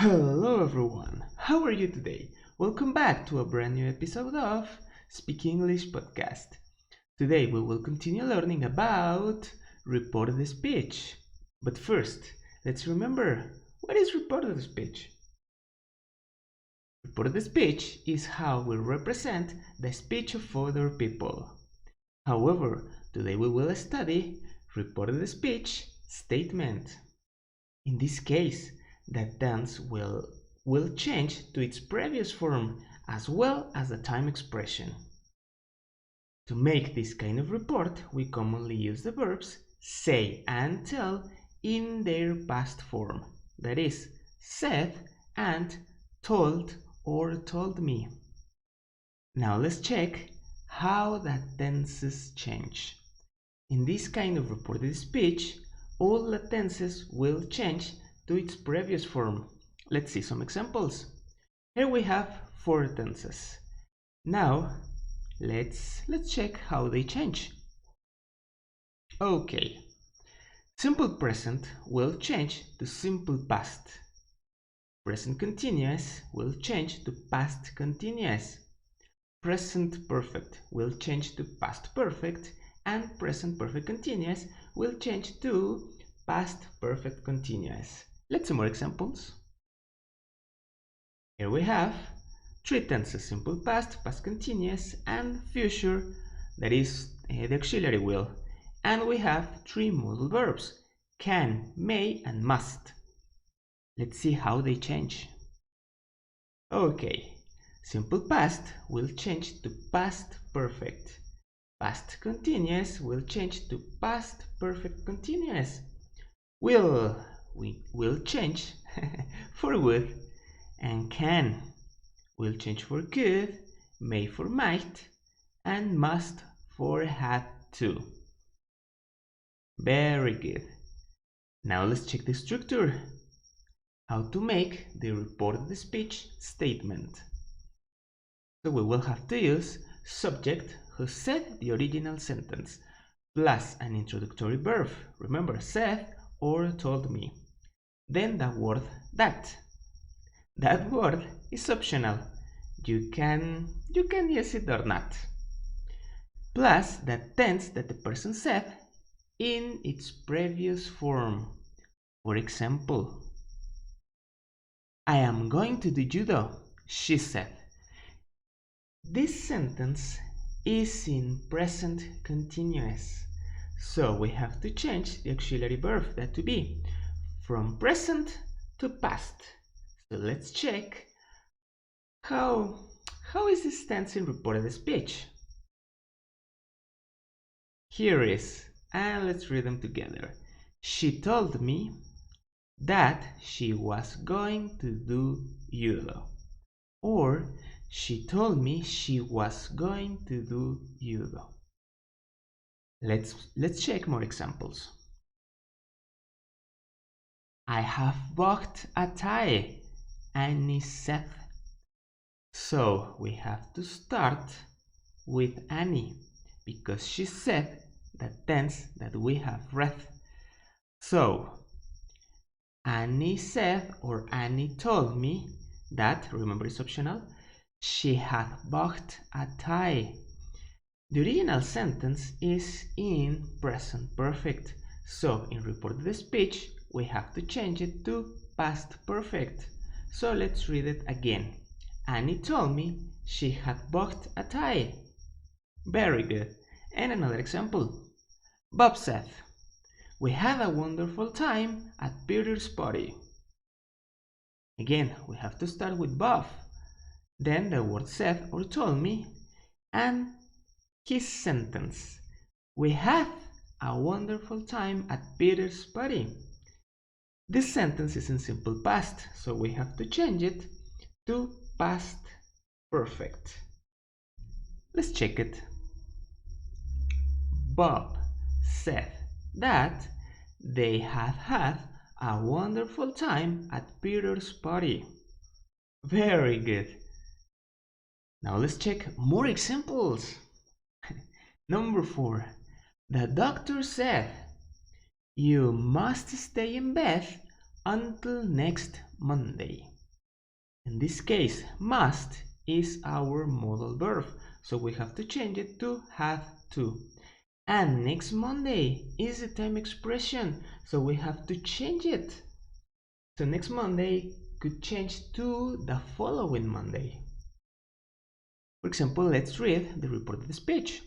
Hello everyone, how are you today? Welcome back to a brand new episode of Speaking-lish podcast. Today we will continue learning about reported speech. But first, let's remember, what is reported speech? Reported speech is how we represent the speech of other people. However, today we will study reported speech statement. In this case, the tense will change to its previous form as well as the time expression. To make this kind of report, we commonly use the verbs say and tell in their past form. That is, said and told or told me. Now let's check how the tenses change. In this kind of reported speech, all the tenses will change to its previous form. Let's see some examples. Here we have 4 tenses. Now, let's check how they change. Okay. Simple present will change to simple past. Present continuous will change to past continuous. Present perfect will change to past perfect, and present perfect continuous will change to past perfect continuous. Let's see more examples. Here we have 3 tenses: simple past, past continuous, and future, that is the auxiliary will. And we have 3 modal verbs: can, may, and must. Let's see how they change. Okay, simple past will change to past perfect. Past continuous will change to past perfect continuous. Will change for would, and can will change for could, may for might, and must for had to. Very good. Now let's check the structure. How to make the reported speech statement. So we will have to use subject who said the original sentence plus an introductory verb. Remember, said or told me. Then the word that. That word is optional. You can use it or not. Plus the tense that the person said in its previous form. For example, I am going to do judo, she said. This sentence is in present continuous, so we have to change the auxiliary verb, that to be, from present to past. So let's check how is this tense in reported speech. Here is, and let's read them together. She told me that she was going to do judo. Or she told me she was going to do judo. Let's check more examples. I have bought a tie, Annie said. So we have to start with Annie because she said the tense that we have read. So Annie said, or Annie told me that, remember it's optional, she had bought a tie. The original sentence is in present perfect, so in reported speech we have to change it to past perfect. So let's read it again. Annie told me she had bought a tie. Very good. And another example. Bob said, we had a wonderful time at Peter's party. Again, we have to start with Bob, then the word said or told me, and his sentence. We had a wonderful time at Peter's party. This sentence is in simple past, so we have to change it to past perfect. Let's check it. Bob said that they had a wonderful time at Peter's party. Very good. Now let's check more examples. Number 4. The doctor said, you must stay in bed until next Monday. In this case, must is our modal verb, so we have to change it to have to. And next Monday is the time expression, so we have to change it. So next Monday could change to the following Monday. For example, let's read the reported speech.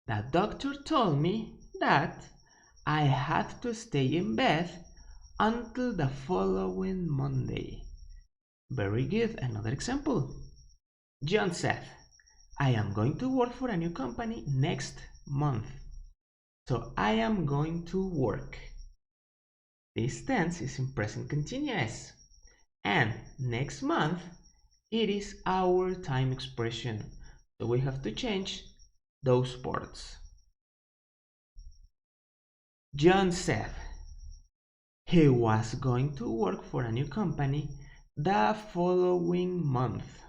The doctor told me that I had to stay in bed until the following Monday. Very good. Another example. John said, I am going to work for a new company next month. So I am going to work. This tense is in present continuous. And next month, it is our time expression. So we have to change those parts. John said he was going to work for a new company the following month.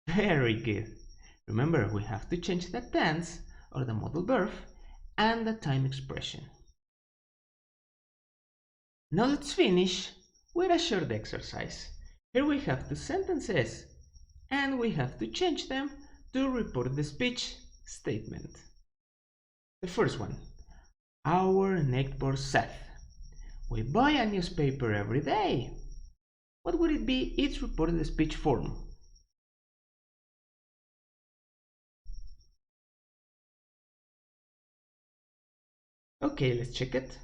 Very good. Remember, we have to change the tense or the modal verb and the time expression. Now let's finish with a short exercise. Here we have two sentences and we have to change them to report the speech statement. The first one. Our neighbor said, we buy a newspaper every day. What would it be? It's reported speech form. Okay, let's check it.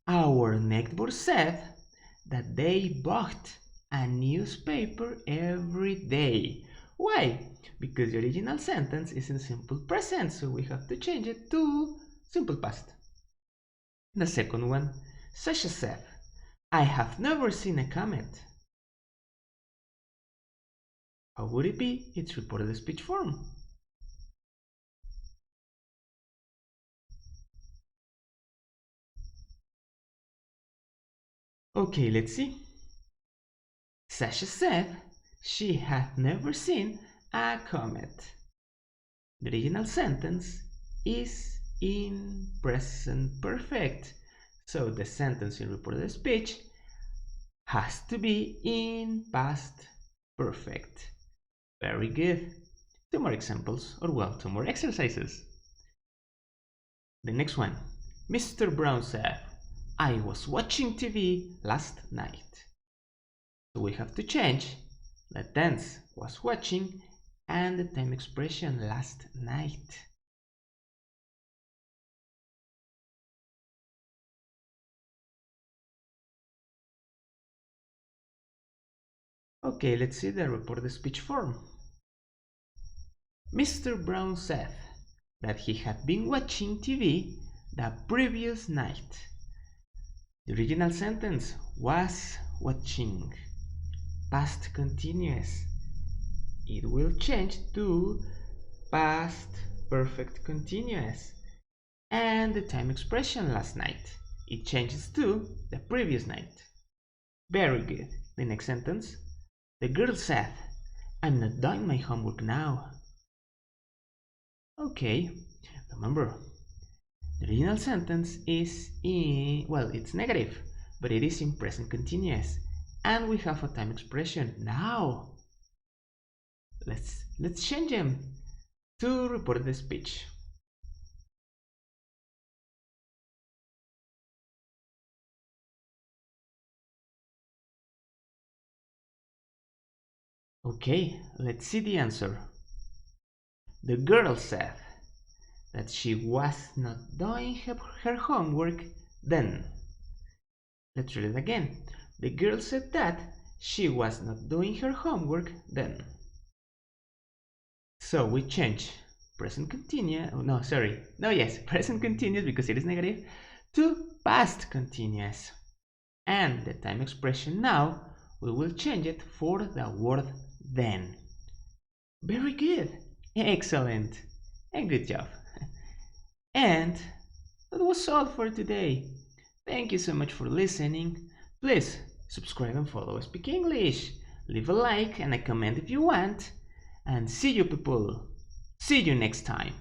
Our neighbor said that they bought a newspaper every day. Why? Because the original sentence is in simple present, so we have to change it to simple past. The second one, Sasha said, I have never seen a comet. How would it be? It's reported speech form. Okay, let's see. Sasha said she had never seen a comet. The original sentence is in present perfect, so the sentence in reported speech has to be in past perfect. Very good. Two more examples, or well, two more exercises. The next one. Mr. Brown said, I was watching TV last night. So we have to change the tense was watching and the time expression last night. Okay, let's see the reported speech form. Mr. Brown said that he had been watching TV the previous night. The original sentence was watching. Past continuous. It will change to past perfect continuous. And the time expression last night. It changes to the previous night. Very good. The next sentence. The girl said, I'm not doing my homework now. Okay, remember, the original sentence is in, well, it's negative, but it is in present continuous. And we have a time expression now. Let's change them to report the speech. Okay, let's see the answer. The girl said that she was not doing her homework then. Let's read it again. The girl said that she was not doing her homework then. So we change present continuous, present continuous because it is negative, to past continuous. And the time expression now, we will change it for the word then. Very good, excellent, and good job. And that was all for today. Thank you so much for listening. Please subscribe and follow Speak English. Leave a like and a comment if you want. And see you people. See you next time.